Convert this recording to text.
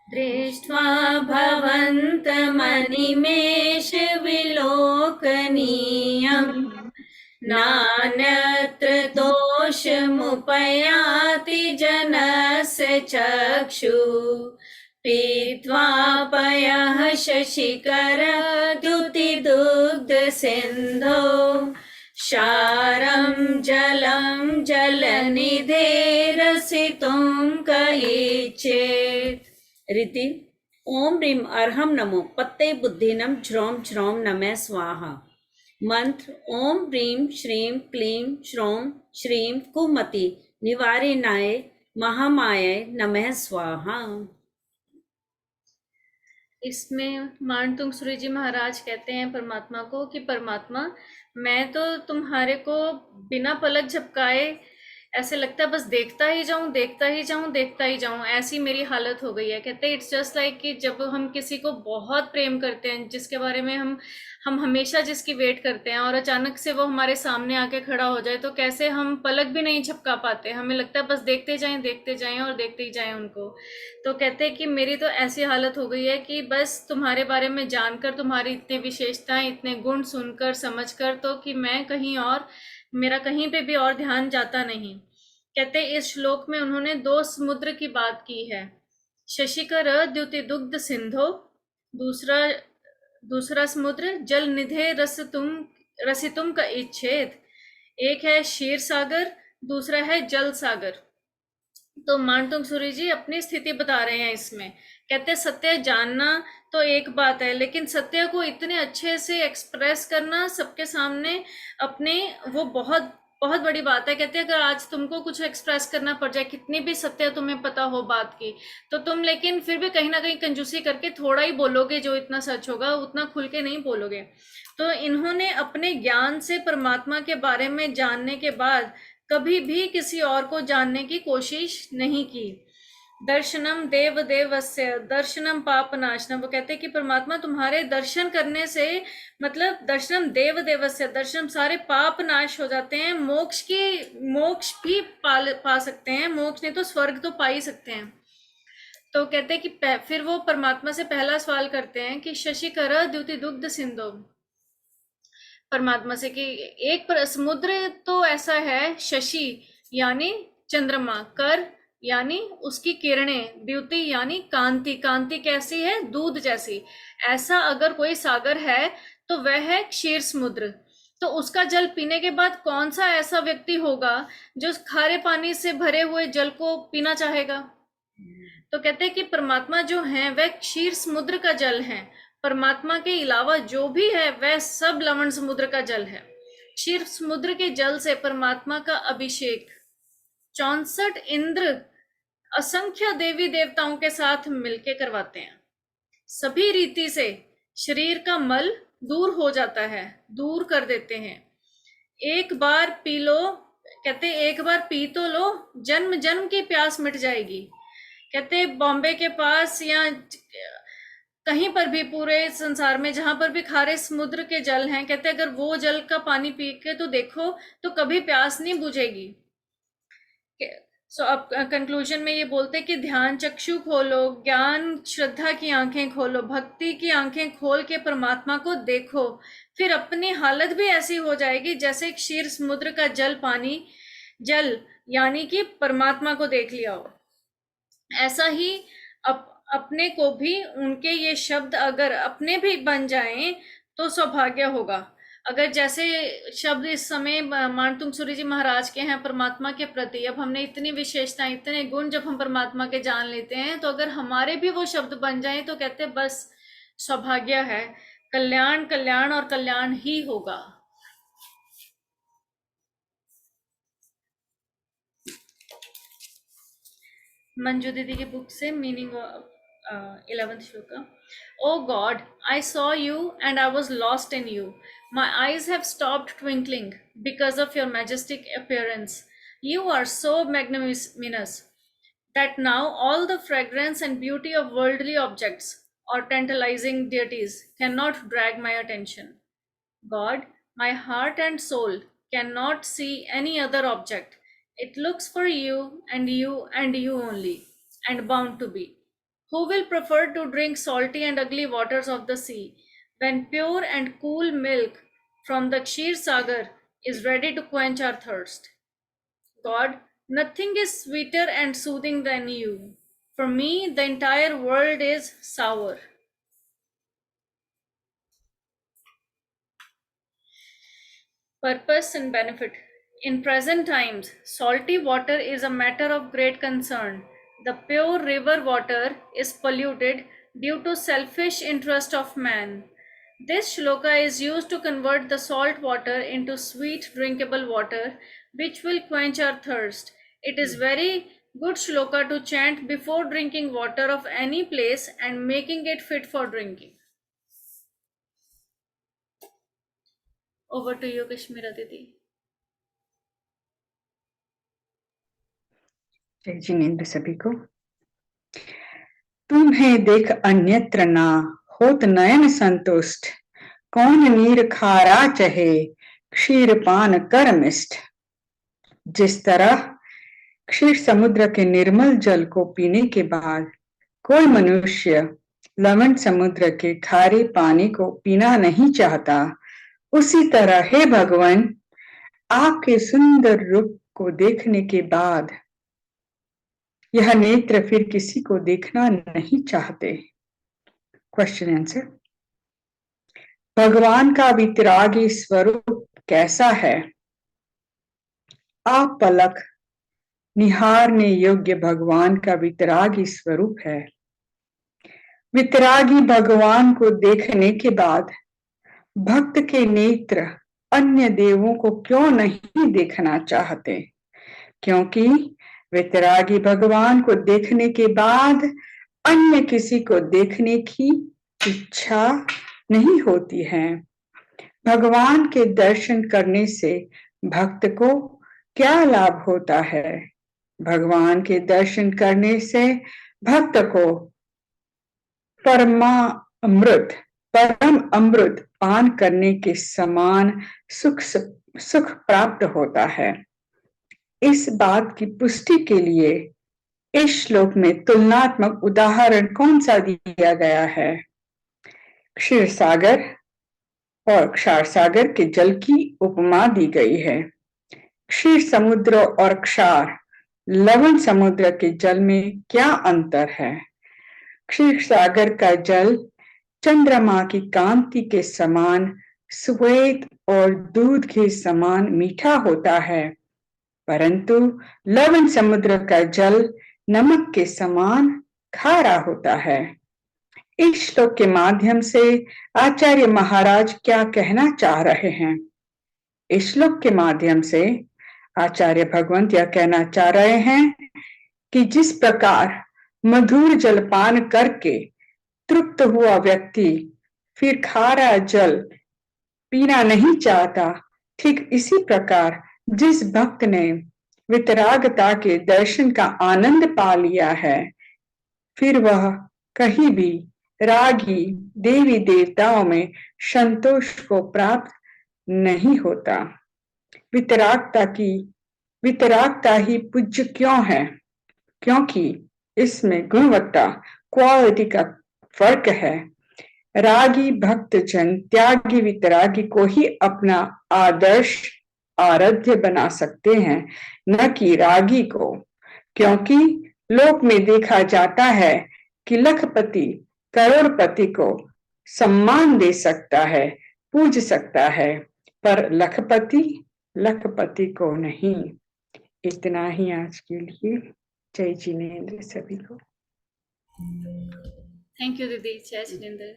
दृष्ट्वा भवन्तमनिमेष विलोकनीयम् नान्यत्र दोषमुपयाति जनस्य चक्षु पीत्वा पयः शशिकर द्युतिदुग्धसिन्धो क्षारं जलं जलनिधेरसितुं क इच्छेत्। रीति ओम ह्रीम अर्हम नमो पत्ते बुद्धिनम झ्रौम झ्रौम नमः स्वाहा। मंत्र ओम ह्रीम श्रीम क्लीम श्रौम श्रीम कुमति निवारिणाय महामाये नमः स्वाहा। इसमें मानतुंग सूर्य जी महाराज कहते हैं परमात्मा को कि परमात्मा, मैं तो तुम्हारे को बिना पलक झपकाए ऐसे लगता है बस देखता ही जाऊं, देखता ही जाऊं, देखता ही जाऊं, ऐसी मेरी हालत हो गई है। कहते हैं इट्स जस्ट लाइक कि जब हम किसी को बहुत प्रेम करते हैं, जिसके बारे में हम हमेशा जिसकी वेट करते हैं, और अचानक से वो हमारे सामने आके खड़ा हो जाए तो कैसे हम पलक भी नहीं झपका पाते, हमें लगता है बस देखते जाएं और देखते ही जाएं उनको। तो कहते हैं कि मेरी तो ऐसी हालत हो गई है कि बस तुम्हारे बारे में जानकर, तुम्हारी इतनी विशेषताएं, इतने गुण सुनकर समझकर, तो कि मैं कहीं और, मेरा कहीं पे भी और ध्यान जाता नहीं। कहते इस श्लोक में उन्होंने दो समुद्र की बात की है, शशिकर द्युति दुग्ध सिंधो, दूसरा दूसरा समुद्र जल निधे रसितुम का इच्छेद। एक है क्षीर सागर, दूसरा है जल सागर। तो मानतुंग सूर्य जी अपनी स्थिति बता रहे हैं इसमें। कहते सत्य जानना तो एक बात है, लेकिन सत्य को इतने अच्छे से एक्सप्रेस करना सबके सामने अपने, वो बहुत बहुत बड़ी बात है। कहते हैं अगर आज तुमको कुछ एक्सप्रेस करना पड़ जाए, कितनी भी सत्य तुम्हें पता हो बात की, तो तुम लेकिन फिर भी कहीं ना कहीं कंजूसी करके थोड़ा ही बोलोगे, जो इतना सच होगा उतना खुल के नहीं बोलोगे। तो इन्होंने अपने ज्ञान से परमात्मा के बारे में जानने के बाद कभी भी किसी और को जानने की कोशिश नहीं की। दर्शनम देव देवस्य दर्शनम पाप नाशनम। वो कहते हैं कि परमात्मा तुम्हारे दर्शन करने से, मतलब दर्शनम देव देवस्य, दर्शन सारे पाप नाश हो जाते हैं, मोक्ष भी पा सकते हैं, मोक्ष नहीं तो स्वर्ग तो पा ही सकते हैं। तो कहते हैं कि फिर वो परमात्मा से पहला सवाल करते हैं कि शशिकर द्युति दुग्ध सिंधु, परमात्मा से कि एक समुद्र तो ऐसा है, शशि यानी चंद्रमा, कर यानी उसकी किरणें, द्युति यानी कांति, कांति कैसी है, दूध जैसी, ऐसा अगर कोई सागर है तो वह है क्षीर समुद्र। तो उसका जल पीने के बाद कौन सा ऐसा व्यक्ति होगा जो खारे पानी से भरे हुए जल को पीना चाहेगा। तो कहते हैं कि परमात्मा जो है वह क्षीर समुद्र का जल है, परमात्मा के अलावा जो भी है वह सब लवण समुद्र का जल है। क्षीर समुद्र के जल से परमात्मा का अभिषेक 64 इंद्र असंख्य देवी देवताओं के साथ मिलके करवाते हैं। सभी रीति से शरीर का मल दूर हो जाता है, दूर कर देते हैं। एक बार पी लो, कहते एक बार पी तो लो, जन्म जन्म की प्यास मिट जाएगी। कहते बॉम्बे के पास या कहीं पर भी पूरे संसार में जहां पर भी खारे समुद्र के जल हैं, कहते अगर वो जल का पानी पी के तो देखो तो कभी प्यास नहीं बुझेगी। सो अब कंक्लूजन में ये बोलते कि ध्यान चक्षु खोलो, ज्ञान श्रद्धा की आंखें खोलो, भक्ति की आंखें खोल के परमात्मा को देखो, फिर अपनी हालत भी ऐसी हो जाएगी जैसे क्षीर समुद्र का जल पानी, जल यानी कि परमात्मा को देख लिया हो। ऐसा ही अपने को भी उनके ये शब्द अगर अपने भी बन जाएं तो सौभाग्य होगा। अगर जैसे शब्द इस समय मानतुंग सूर्य जी महाराज के हैं परमात्मा के प्रति, अब हमने इतनी विशेषताएं, इतने गुण जब हम परमात्मा के जान लेते हैं, तो अगर हमारे भी वो शब्द बन जाएं तो कहते बस सौभाग्य है, कल्याण कल्याण और कल्याण ही होगा। मंजू दीदी की बुक से meaning 11th shloka. Oh God, I saw you and I was lost in you. My eyes have stopped twinkling because of your majestic appearance. You are so magnanimous that now all the fragrance and beauty of worldly objects or tantalizing deities cannot drag my attention. God, my heart and soul cannot see any other object. It looks for you and you and you only, and bound to be. Who will prefer to drink salty and ugly waters of the sea when pure and cool milk from the Kshir Sagar is ready to quench our thirst? God, nothing is sweeter and soothing than you. For me, the entire world is sour. Purpose and benefit. In present times, salty water is a matter of great concern. The pure river water is polluted due to selfish interest of man. This shloka is used to convert the salt water into sweet drinkable water, which will quench our thirst. It is very good shloka to chant before drinking water of any place and making it fit for drinking. Over to you, Kashmira Didi. जय जिनेन्द्र सभी को। तुम्हें देख अन्यत्र ना होत नयन संतुष्ट, कौन नीर खारा चहे क्षीर पान कर मिष्ट। जिस तरह क्षीर समुद्र के निर्मल जल को पीने के बाद कोई मनुष्य लवण समुद्र के खारे पानी को पीना नहीं चाहता, उसी तरह हे भगवान, आपके सुंदर रूप को देखने के बाद यह नेत्र फिर किसी को देखना नहीं चाहते। Question answer. भगवान का वितरागी स्वरूप कैसा है? आप पलक निहारने योग्य भगवान का वितरागी स्वरूप है। वितरागी भगवान को देखने के बाद भक्त के नेत्र अन्य देवों को क्यों नहीं देखना चाहते? क्योंकि वितरागी भगवान को देखने के बाद अन्य किसी को देखने की इच्छा नहीं होती है। भगवान के दर्शन करने से भक्त को क्या लाभ होता है? भगवान के दर्शन करने से भक्त को परम अमृत पान करने के समान सुख प्राप्त होता है। इस बात की पुष्टि के लिए इस श्लोक में तुलनात्मक उदाहरण कौन सा दिया गया है? क्षीर सागर और क्षार सागर के जल की उपमा दी गई है। क्षीर समुद्र और क्षार लवण समुद्र के जल में क्या अंतर है? क्षीर सागर का जल चंद्रमा की कांति के समान श्वेत और दूध के समान मीठा होता है, परंतु लवण समुद्र का जल नमक के समान खारा होता है। इस श्लोक के माध्यम से आचार्य महाराज क्या कहना चाह रहे हैं? इस श्लोक के माध्यम से आचार्य भगवंत यह कहना चाह रहे हैं कि जिस प्रकार मधुर जलपान करके तृप्त हुआ व्यक्ति फिर खारा जल पीना नहीं चाहता, ठीक इसी प्रकार जिस भक्त ने वितरागता के दर्शन का आनंद पा लिया है, फिर वह कहीं भी रागी देवी देवताओं में संतोष को प्राप्त नहीं होता। वितरागता ही पूज्य क्यों है? क्योंकि इसमें गुणवत्ता क्वालिटी का फर्क है। रागी भक्त जन त्यागी वितरागी को ही अपना आदर्श आराध्य बना सकते हैं, न कि रागी को, क्योंकि लोक में देखा जाता है कि लखपति करोड़पति को सम्मान दे सकता है, पूज सकता है, पर लखपति को नहीं। इतना ही आज के लिए। जय जिनेन्द्र सभी को। थैंक यू दीदी। जय जिनेन्द्र।